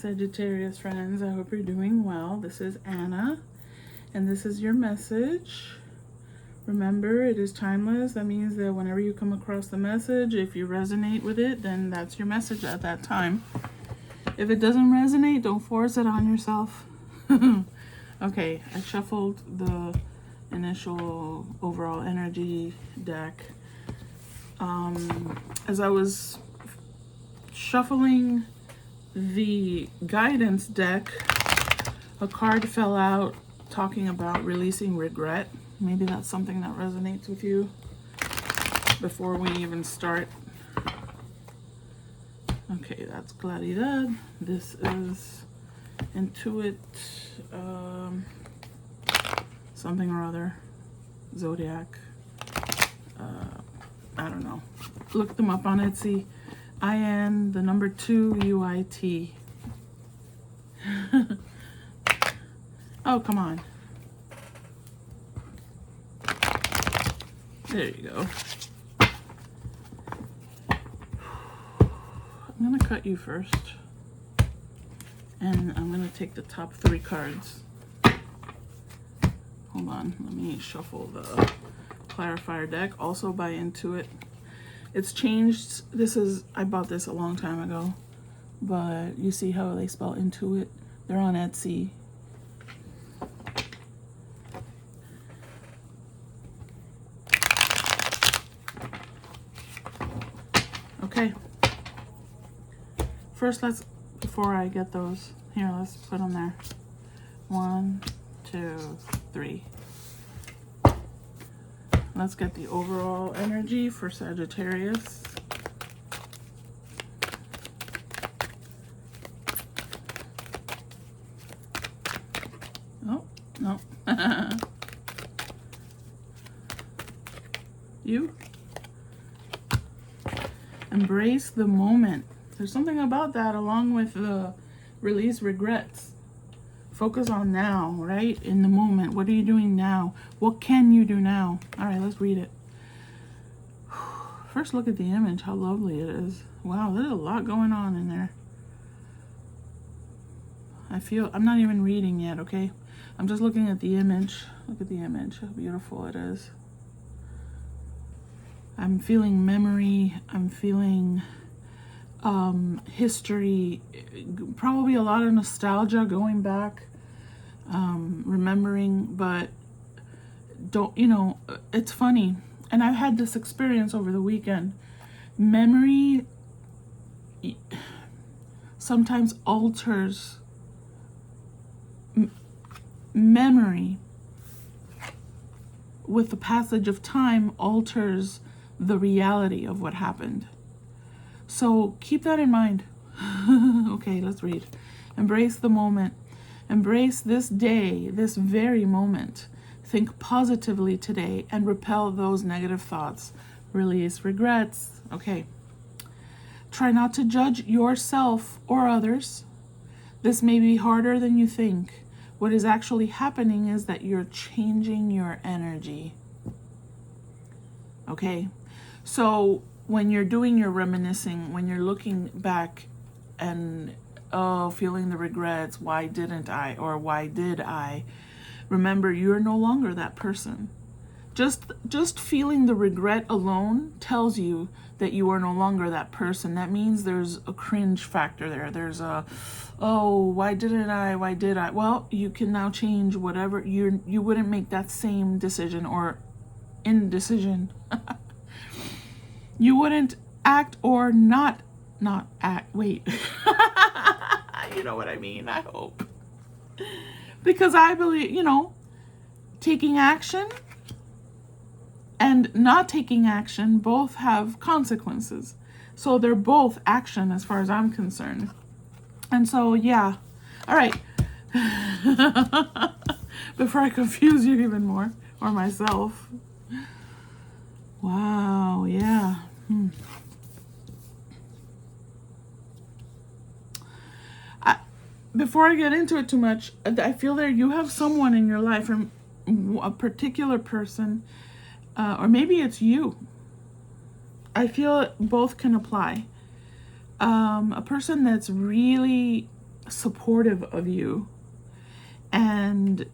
Sagittarius friends, I hope you're doing well. This is Anna, and this is your message. Remember, it is timeless. That means that whenever you come across the message, if you resonate with it, then that's your message at that time. If it doesn't resonate, don't force it on yourself. Okay, I shuffled the initial overall energy deck. As I was shuffling the guidance deck, a card fell out talking about releasing regret. Maybe that's something that resonates with you before we even start. Okay, that's Claridad. This is Intuit, something or other, Zodiac. I don't know. Look them up on Etsy. IN, the number 2, UIT. Oh, come on. There you go. I'm going to cut you first. And I'm going to take the top 3 cards. Hold on. Let me shuffle the clarifier deck. Also by Intuit. It's changed. I bought this a long time ago. But you see how they spell Intuit? They're on Etsy. Okay. First, before I get those, here, let's put them there. 1, 2, 3. Let's get the overall energy for Sagittarius. Oh, no. You. Embrace the moment. There's something about that along with the release regrets. Focus on now, right? In the moment. What are you doing now? What can you do now? All right, let's read it. First, look at the image. How lovely it is. Wow, there's a lot going on in there. I'm not even reading yet, okay? I'm just looking at the image. Look at the image. How beautiful it is. I'm feeling memory. I'm feeling history. Probably a lot of nostalgia going back. Remembering, but it's funny, and I've had this experience over the weekend. Memory sometimes alters memory with the passage of time, alters the reality of what happened. So keep that in mind. Okay, let's read. Embrace the moment. Embrace this day, this very moment. Think positively today and repel those negative thoughts. Release regrets. Okay. Try not to judge yourself or others. This may be harder than you think. What is actually happening is that you're changing your energy. Okay. So when you're doing your reminiscing, when you're looking back and feeling the regrets, why didn't I, or why did I? Remember, you're no longer that person. Just feeling the regret alone tells you that you are no longer that person. That means there's a cringe factor there. There's why didn't I? Why did I? Well, you can now change whatever. You wouldn't make that same decision or indecision. You wouldn't act or not act. Wait. You know what I mean, I hope. Because I believe, taking action and not taking action both have consequences. So they're both action as far as I'm concerned. And so, yeah. All right. Before I confuse you even more, or myself. Wow, yeah. Before I get into it too much, I feel that you have someone in your life, or a particular person, or maybe it's you. I feel both can apply. A person that's really supportive of you, and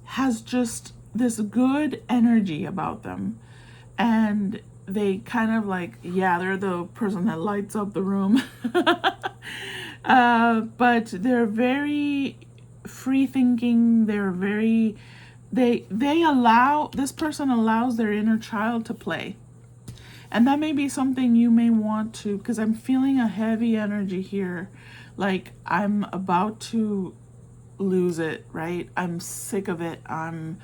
has just this good energy about them. And they kind of like, yeah, they're the person that lights up the room. But they're very free thinking. They're very, they allow, this person allows their inner child to play. And that may be something you may want to, because I'm feeling a heavy energy here. Like I'm about to lose it, right? I'm sick of it. I'm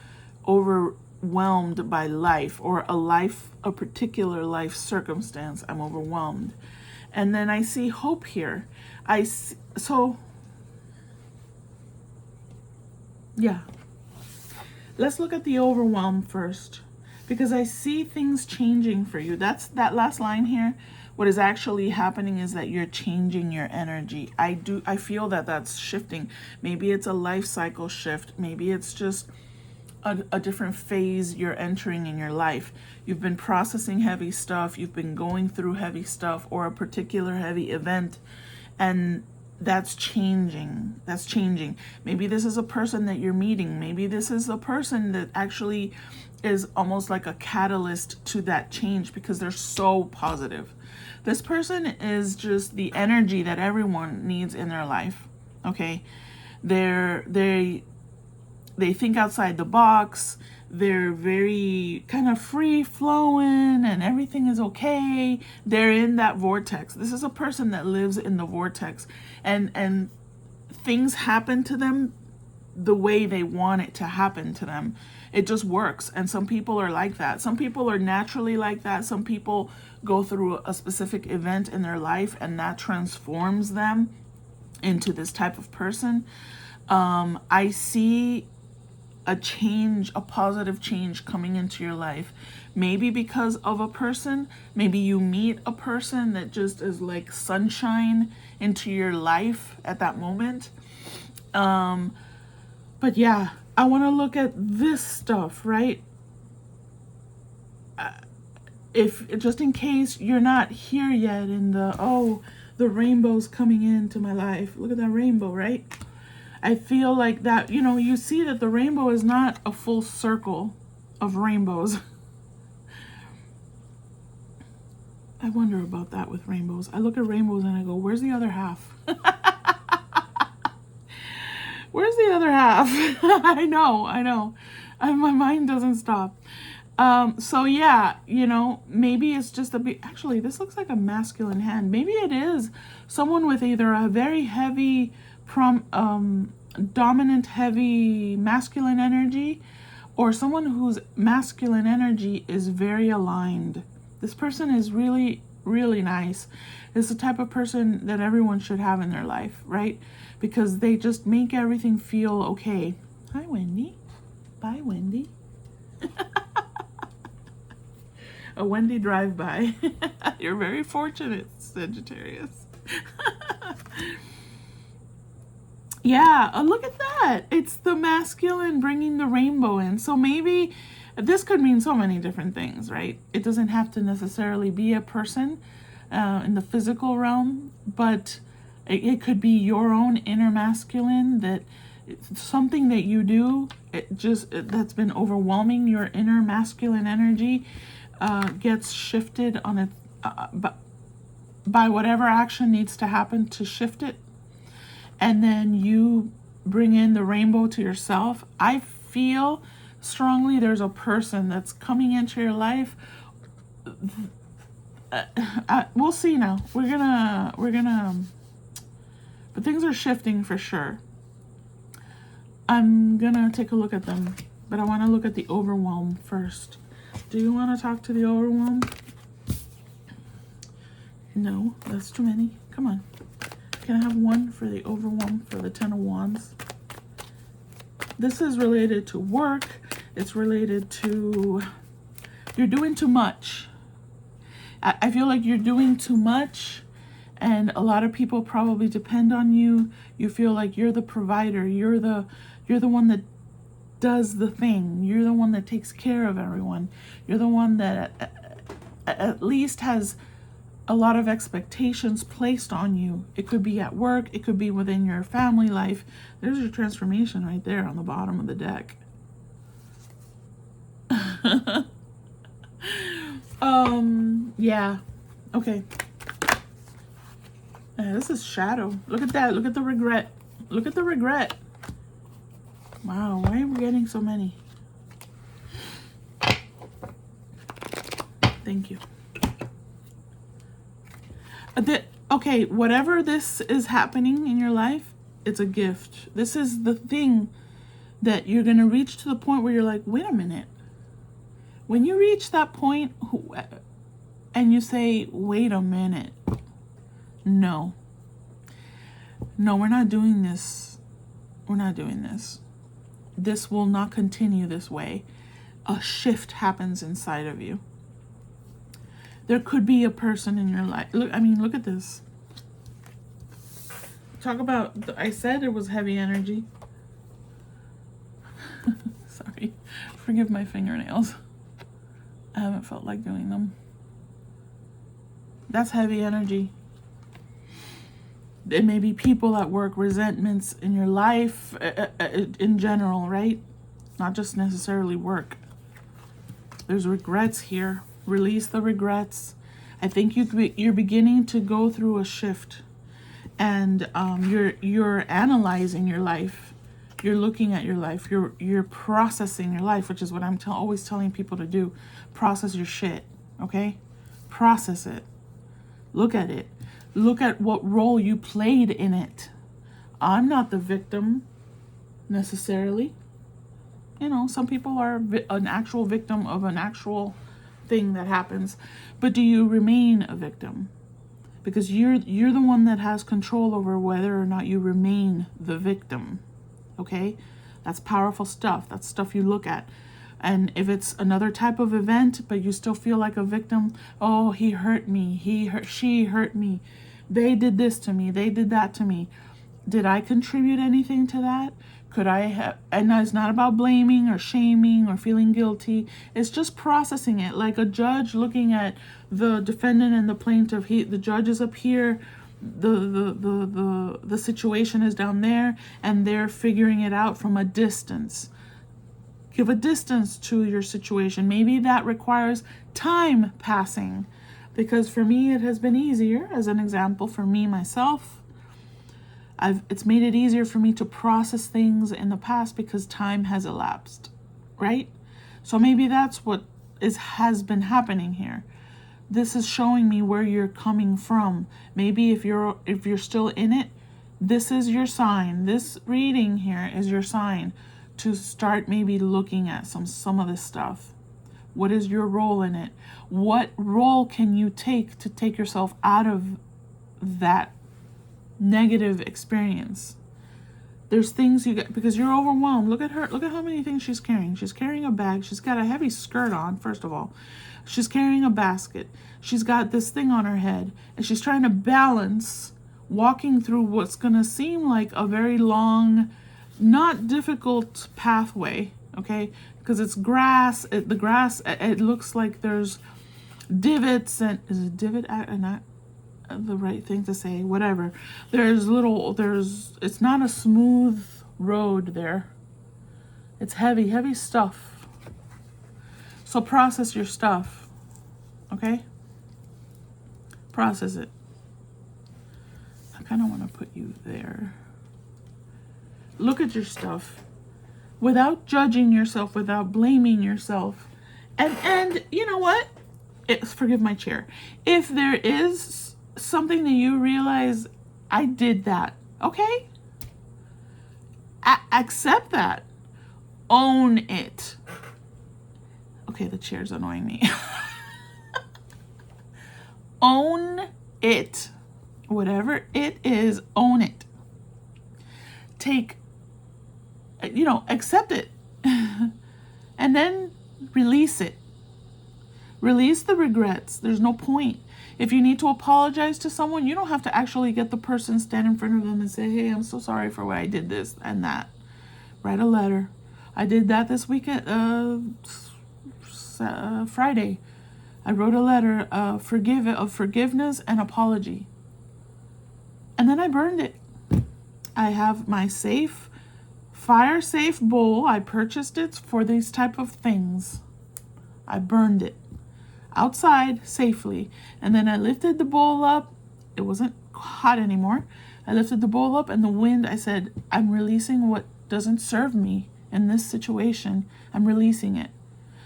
overwhelmed by life, or a particular life circumstance. I'm overwhelmed. And then I see hope here. So yeah, let's look at the overwhelm first, because I see things changing for you. That's that last line here. What is actually happening is that you're changing your energy. I feel that that's shifting. Maybe it's a life cycle shift. Maybe it's just a different phase you're entering in your life. You've been processing heavy stuff. You've been going through heavy stuff, or a particular heavy event, and that's changing. That's changing. Maybe this is a person that you're meeting. Maybe this is a person that actually is almost like a catalyst to that change, because they're so positive. This person is just the energy that everyone needs in their life. Okay, they think outside the box. They're very kind of free flowing, and everything is okay. They're in that vortex. This is a person that lives in the vortex, and things happen to them the way they want it to happen to them. It just works. And some people are like that. Some people are naturally like that. Some people go through a specific event in their life, and that transforms them into this type of person. I see a change, a positive change coming into your life. Maybe because of a person. Maybe you meet a person that just is like sunshine into your life at that moment. But yeah, I want to look at this stuff, right? If just in case you're not here yet in the rainbow's coming into my life. Look at that rainbow, right? I feel like that, you see that the rainbow is not a full circle of rainbows. I wonder about that with rainbows. I look at rainbows and I go, where's the other half? Where's the other half? I know. My mind doesn't stop. So yeah, maybe it's just actually, this looks like a masculine hand. Maybe it is someone with either a very heavy, dominant, heavy masculine energy, or someone whose masculine energy is very aligned. This person is really, really nice. It's the type of person that everyone should have in their life, right? Because they just make everything feel okay. Hi, Wendy. Bye, Wendy. A Wendy drive-by. You're very fortunate, Sagittarius. Yeah, look at that. It's the masculine bringing the rainbow in. So maybe this could mean so many different things, right? It doesn't have to necessarily be a person in the physical realm, but it could be your own inner masculine, that it's something that you do, that's been overwhelming your inner masculine energy, gets shifted on it by whatever action needs to happen to shift it. And then you bring in the rainbow to yourself. I feel strongly there's a person that's coming into your life. We'll see now. We're gonna, but things are shifting for sure. I'm gonna take a look at them, but I want to look at the overwhelm first. Do you want to talk to the overwhelm? No, that's too many. Come on. Can I have one for the overwhelm for the Ten of Wands? This is related to work. It's related to you're doing too much. I feel like you're doing too much, and a lot of people probably depend on you. You feel like you're the provider. You're the one that does the thing. You're the one that takes care of everyone. You're the one that at least has a lot of expectations placed on you. It could be at work, it could be within your family life. There's your transformation right there on the bottom of the deck. Yeah. Okay. This is shadow. Look at that. Look at the regret. Look at the regret. Wow, why are we getting so many? Thank you. Okay, whatever this is happening in your life, it's a gift. This is the thing that you're going to reach to the point where you're like, wait a minute. When you reach that point and you say, wait a minute. No, we're not doing this. We're not doing this. This will not continue this way. A shift happens inside of you. There could be a person in your life. Look, I mean, look at this. Talk about, I said it was heavy energy. Sorry. Forgive my fingernails. I haven't felt like doing them. That's heavy energy. It may be people at work, resentments in your life in general, right? Not just necessarily work. There's regrets here. Release the regrets. I think you're beginning to go through a shift, and you're analyzing your life. You're looking at your life. You're processing your life, which is what I'm always telling people to do. Process your shit, okay? Process it. Look at it. Look at what role you played in it. I'm not the victim necessarily. You know, some people are an actual victim of an actual thing that happens, but do you remain a victim? Because you're the one that has control over whether or not you remain the victim. Okay? That's powerful stuff. That's stuff you look at. And if it's another type of event, but you still feel like a victim, oh, he hurt me, she hurt me, they did this to me, they did that to me. Did I contribute anything to that? Could I have? And it's not about blaming or shaming or feeling guilty. It's just processing it, like a judge looking at the defendant and the plaintiff. The judge is up here, the situation is down there, and they're figuring it out from a distance. Give a distance to your situation. Maybe that requires time passing, because for me it has been easier. As an example, for me myself, it's made it easier for me to process things in the past because time has elapsed, right? So maybe that's what has been happening here. This is showing me where you're coming from. Maybe if you're still in it, this is your sign. This reading here is your sign to start maybe looking at some of this stuff. What is your role in it? What role can you take to take yourself out of that negative experience? There's things you get because you're overwhelmed. Look at her. Look at how many things she's carrying. She's carrying a bag. She's got a heavy skirt on, first of all. She's carrying a basket. She's got this thing on her head, and she's trying to balance walking through what's going to seem like a very long, not difficult pathway, okay? Because it's grass. The grass, it looks like there's divots, and is a divot not the right thing to say? Whatever. It's not a smooth road there. It's heavy stuff. So process your stuff, okay? Process it. I kind of want to put you there. Look at your stuff without judging yourself, without blaming yourself. And you know what? Forgive my chair. If there is something that you realize, I did that, okay? Accept that. Own it. Okay, the chair's annoying me. Own it. Whatever it is, own it. Accept it. And then release it. Release the regrets. There's no point. If you need to apologize to someone, you don't have to actually get the person, stand in front of them and say, hey, I'm so sorry for what I did, this and that. Write a letter. I did that this weekend, Friday. I wrote a letter of forgiveness and apology. And then I burned it. I have my fire safe bowl. I purchased it for these type of things. I burned it outside safely. And then I lifted the bowl up. It wasn't hot anymore. I lifted the bowl up, and the wind, I said, I'm releasing what doesn't serve me in this situation. I'm releasing it.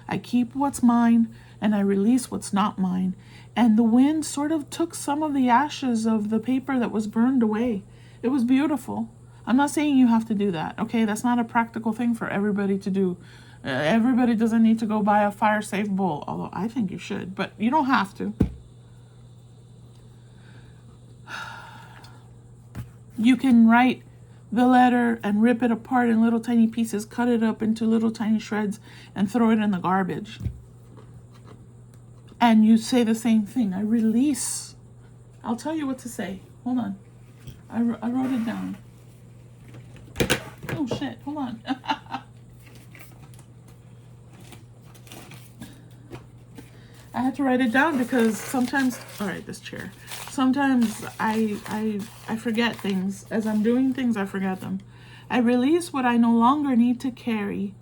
I keep what's mine, and I release what's not mine. And the wind sort of took some of the ashes of the paper that was burned away. It was beautiful. I'm not saying you have to do that, okay? That's not a practical thing for everybody to do. Everybody doesn't need to go buy a fire-safe bowl, although I think you should, but you don't have to. You can write the letter and rip it apart in little tiny pieces, cut it up into little tiny shreds, and throw it in the garbage. And you say the same thing. I release. I'll tell you what to say. Hold on. I wrote it down. Oh, shit. Hold on. I had to write it down because sometimes, all right, this chair. Sometimes I forget things. As I'm doing things, I forget them. I release what I no longer need to carry.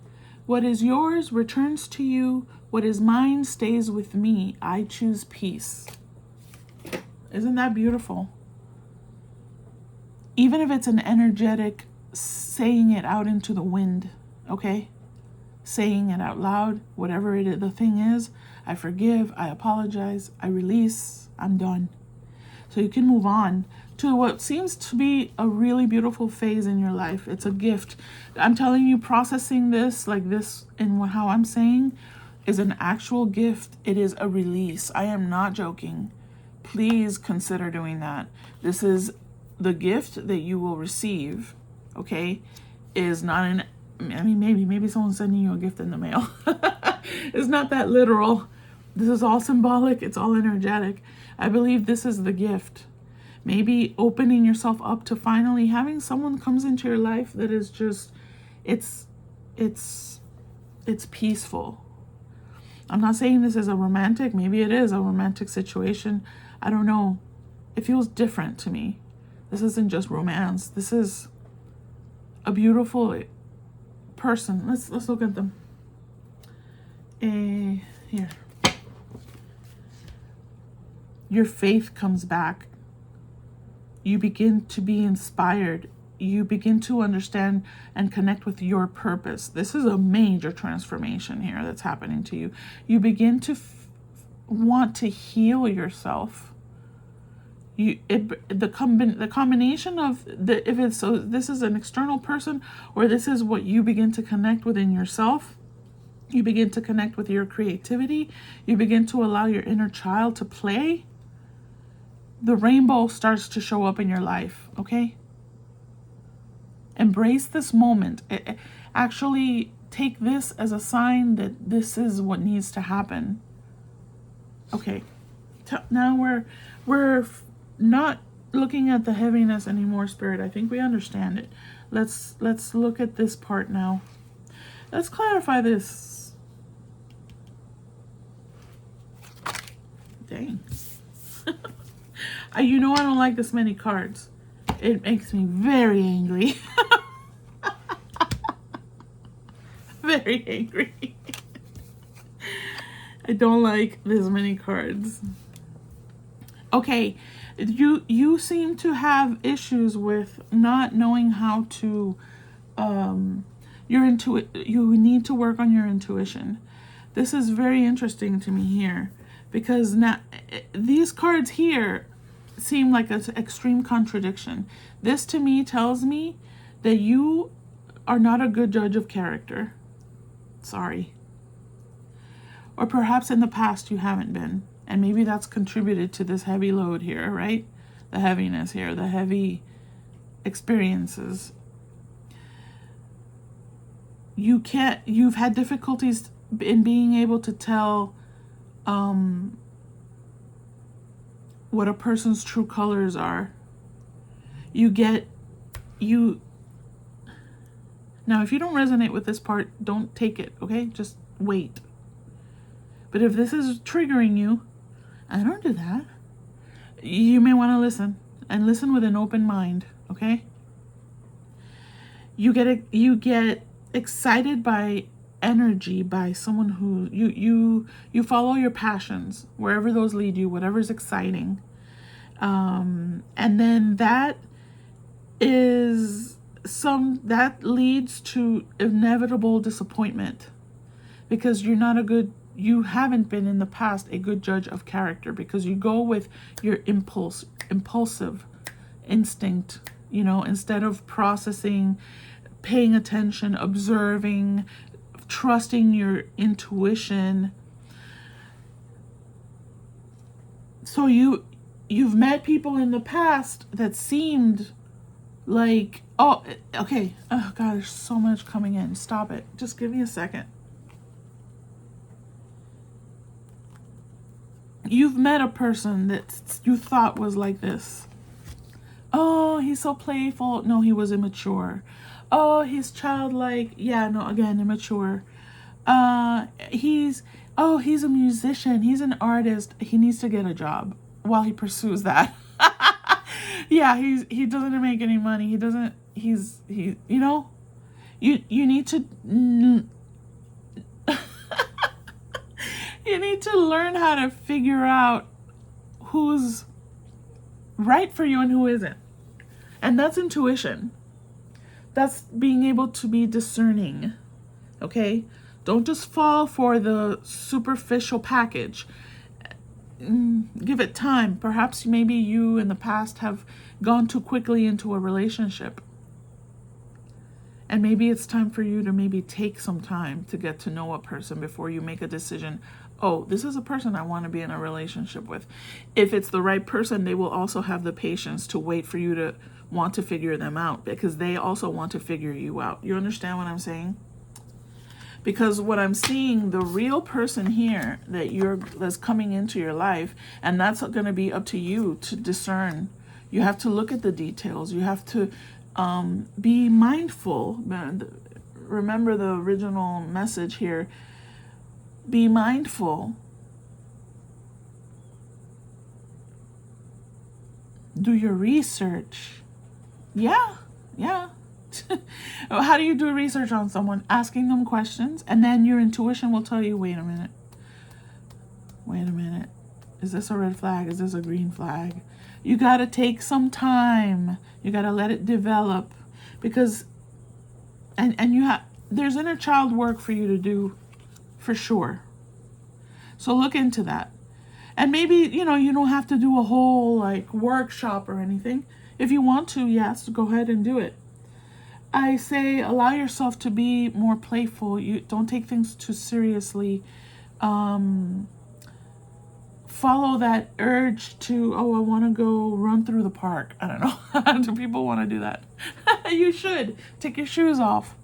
What is yours returns to you. What is mine stays with me. I choose peace. Isn't that beautiful? Even if it's an energetic saying it out into the wind, okay? Saying it out loud, whatever it is, the thing is, I forgive, I apologize, I release, I'm done. So you can move on to what seems to be a really beautiful phase in your life. It's a gift. I'm telling you, processing this like this and how I'm saying is an actual gift. It is a release. I am not joking. Please consider doing that. This is the gift that you will receive, okay? Is not an, I mean, maybe someone's sending you a gift in the mail. It's not that literal. This is all symbolic. It's all energetic. I believe this is the gift. Maybe opening yourself up to finally having someone comes into your life that is just, it's peaceful. I'm not saying this is a romantic, maybe it is a romantic situation. I don't know. It feels different to me. This isn't just romance. This is a beautiful person. Let's look at them. Here. Your faith comes back. You begin to be inspired. You begin to understand and connect with your purpose. This is a major transformation here that's happening to you. You begin to want to heal yourself. The combination of if it's so this is an external person or this is what you begin to connect within yourself. You begin to connect with your creativity. You begin to allow your inner child to play. The rainbow starts to show up in your life, okay? Embrace this moment. Actually take this as a sign that this is what needs to happen. Okay. Now we're not looking at the heaviness anymore, Spirit. I think we understand it. Let's look at this part now. Let's clarify this. Dang. You know I don't like this many cards. It makes me very angry. Very angry. I don't like this many cards. Okay, you seem to have issues with not knowing how to you need to work on your intuition. This is very interesting to me here because now these cards here seem like an extreme contradiction. This to me tells me that you are not a good judge of character. Sorry. Or perhaps in the past you haven't been. And maybe that's contributed to this heavy load here, right? The heaviness here, the heavy experiences. You've had difficulties in being able to tell what a person's true colors are. Now if you don't resonate with this part, don't take it, okay? Just wait. But if this is triggering you, I don't do that. You may want to listen, and listen with an open mind, okay? You get excited by energy, by someone who you follow your passions, wherever those lead you, whatever's exciting. And then that leads to inevitable disappointment, because you haven't been in the past a good judge of character, because you go with your impulsive instinct, instead of processing, paying attention, observing, trusting your intuition. So you've met people in the past that seemed like, oh, okay, oh God, there's so much coming in. Stop it. Just give me a second. You've met a person that you thought was like this. Oh, he's so playful. No, he was immature. Oh, he's childlike. Yeah, no, again, immature. He's a musician. He's an artist. He needs to get a job while he pursues that. Yeah, he doesn't make any money. You need to you need to learn how to figure out who's right for you and who isn't. And that's intuition. That's being able to be discerning. Okay? Don't just fall for the superficial package. Give it time. Perhaps maybe you in the past have gone too quickly into a relationship. And maybe it's time for you to maybe take some time to get to know a person before you make a decision. Oh, this is a person I want to be in a relationship with. If it's the right person, they will also have the patience to wait for you to want to figure them out, because they also want to figure you out. You understand what I'm saying? Because what I'm seeing, the real person here that's coming into your life, and that's going to be up to you to discern. You have to look at the details. You have to be mindful. Remember the original message here. Be mindful. Do your research. Yeah. How do you do research on someone? Asking them questions, and then your intuition will tell you, wait a minute. Is this a red flag? Is this a green flag? You got to take some time. You got to let it develop, because there's inner child work for you to do, for sure. So look into that. And maybe, you don't have to do a whole workshop or anything. If you want to, yes, go ahead and do it. I say allow yourself to be more playful. You don't take things too seriously. Follow that urge to, I want to go run through the park. I don't know. Do people want to do that? You should. Take your shoes off.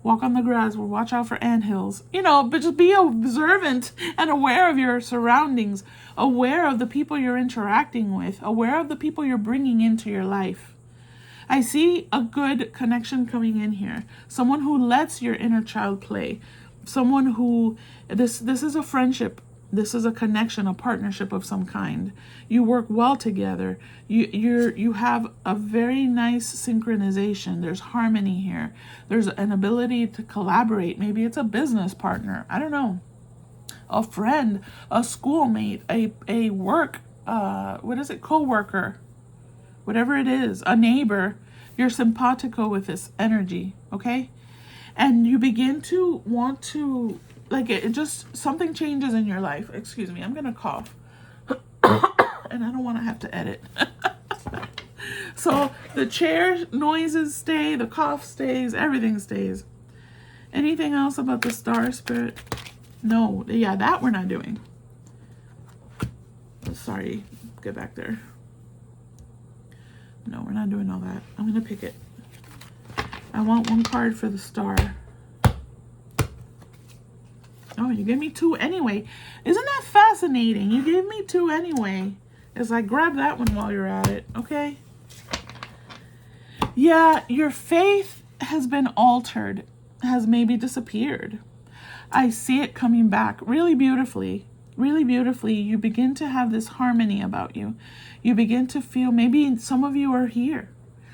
Walk on the grass, or watch out for anthills. But just be observant and aware of your surroundings, aware of the people you're interacting with, aware of the people you're bringing into your life. I see a good connection coming in here. Someone who lets your inner child play. Someone who, this is a friendship. This is a connection, a partnership of some kind. You work well together. You have a very nice synchronization. There's harmony here. There's an ability to collaborate. Maybe it's a business partner. I don't know. A friend, a schoolmate, a work, co-worker. Whatever it is, a neighbor. You're simpatico with this energy, okay? And you begin to want to, it just, something changes in your life. Excuse me, I'm going to cough. And I don't want to have to edit. So the chair noises stay, the cough stays, everything stays. Anything else about the star spirit? No, yeah, that we're not doing. Sorry, get back there. No, we're not doing all that. I'm going to pick it. I want one card for the star. Oh, you gave me two anyway. Isn't that fascinating? You gave me two anyway. As I grab that one while you're at it, okay? Yeah, your faith has been altered, has maybe disappeared. I see it coming back really beautifully. Really beautifully. You begin to have this harmony about you. You begin to feel, maybe some of you are here.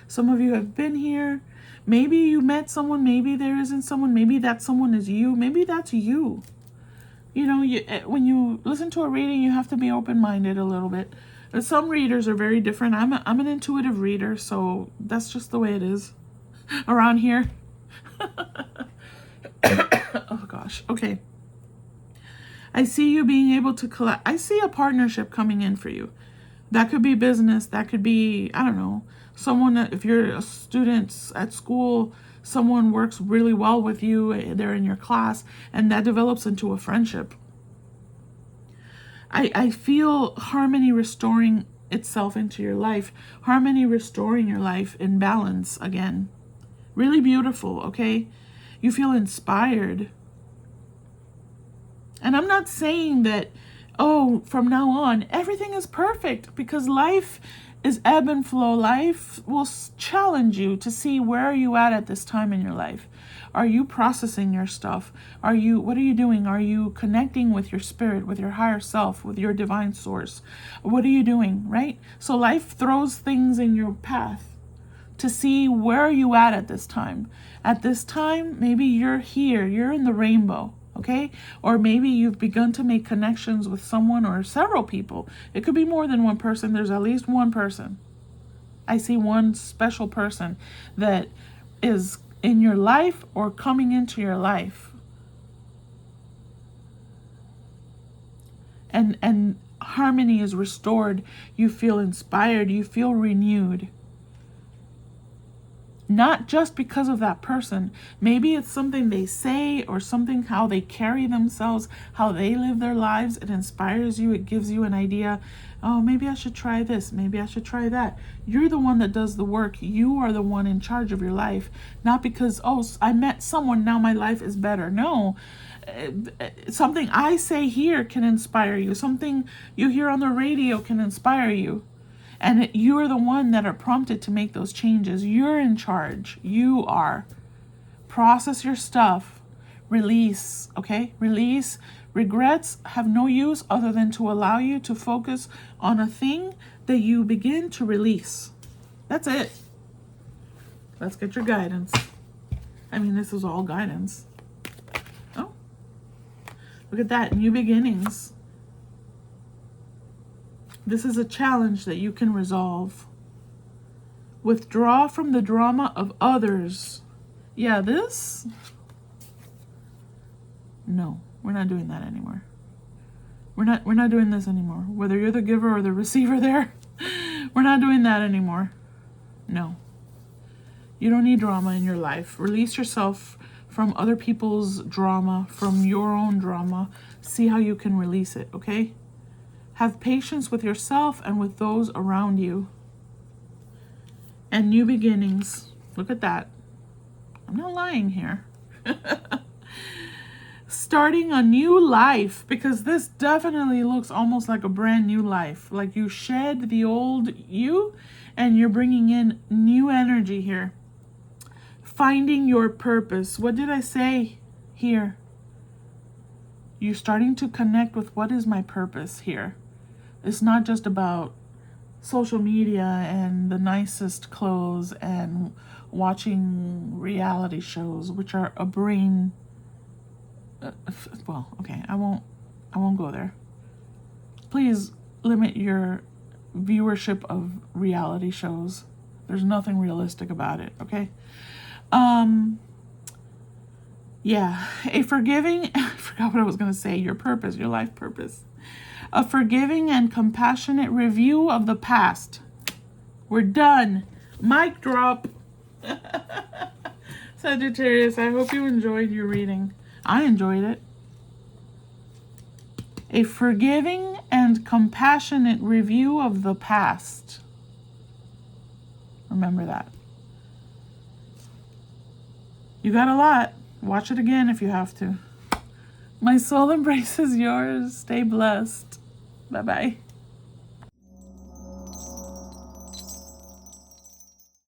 Some of you have been here. Maybe you met someone. Maybe there isn't someone. Maybe that someone is you. Maybe that's you. You know, when you listen to a reading, you have to be open-minded a little bit. Some readers are very different. I'm an intuitive reader, so that's just the way it is around here. Oh gosh. Okay. I see you being able to collect. I see a partnership coming in for you. That could be business. That could be, I don't know, someone, if you're a student at school, someone works really well with you. They're in your class, and that develops into a friendship. I feel harmony restoring itself into your life. Harmony restoring your life in balance again. Really beautiful, okay? You feel inspired. And I'm not saying that, oh, from now on, everything is perfect, because life is ebb and flow. Life will challenge you to see where are you at this time in your life. Are you processing your stuff? What are you doing? Are you connecting with your spirit, with your higher self, with your divine source? What are you doing, right? So life throws things in your path to see where are you at this time. At this time, maybe you're here, you're in the rainbow, okay? Or maybe you've begun to make connections with someone or several people. It could be more than one person. There's at least one person. I see one special person that is in your life or coming into your life. And harmony is restored. You feel inspired. You feel renewed. Not just because of that person. Maybe it's something they say or something, how they carry themselves, how they live their lives. It inspires you. It gives you an idea. Oh, maybe I should try this. Maybe I should try that. You're the one that does the work. You are the one in charge of your life. Not because, oh, I met someone, now my life is better. No. Something I say here can inspire you. Something you hear on the radio can inspire you. And you are the one that are prompted to make those changes. You're in charge. You are. Process your stuff. Release, okay? Release. Regrets have no use other than to allow you to focus on a thing that you begin to release. That's it. Let's get your guidance. I mean, this is all guidance. Oh, look at that. New beginnings. This is a challenge that you can resolve. Withdraw from the drama of others. Yeah, this? No, we're not doing that anymore. We're not doing this anymore. Whether you're the giver or the receiver there, we're not doing that anymore. No. You don't need drama in your life. Release yourself from other people's drama, from your own drama. See how you can release it, okay? Have patience with yourself and with those around you. And new beginnings. Look at that. I'm not lying here. Starting a new life, because this definitely looks almost like a brand new life. Like you shed the old you and you're bringing in new energy here. Finding your purpose. What did I say here? You're starting to connect with what is my purpose here. It's not just about social media and the nicest clothes and watching reality shows, which are a brain. Well, okay, I won't go there. Please limit your viewership of reality shows. There's nothing realistic about it, okay? Yeah, a forgiving, I forgot what I was going to say, your purpose, your life purpose. A forgiving and compassionate review of the past. We're done. Mic drop. Sagittarius, I hope you enjoyed your reading. I enjoyed it. A forgiving and compassionate review of the past. Remember that. You got a lot. Watch it again if you have to. My soul embraces yours. Stay blessed. Bye-bye.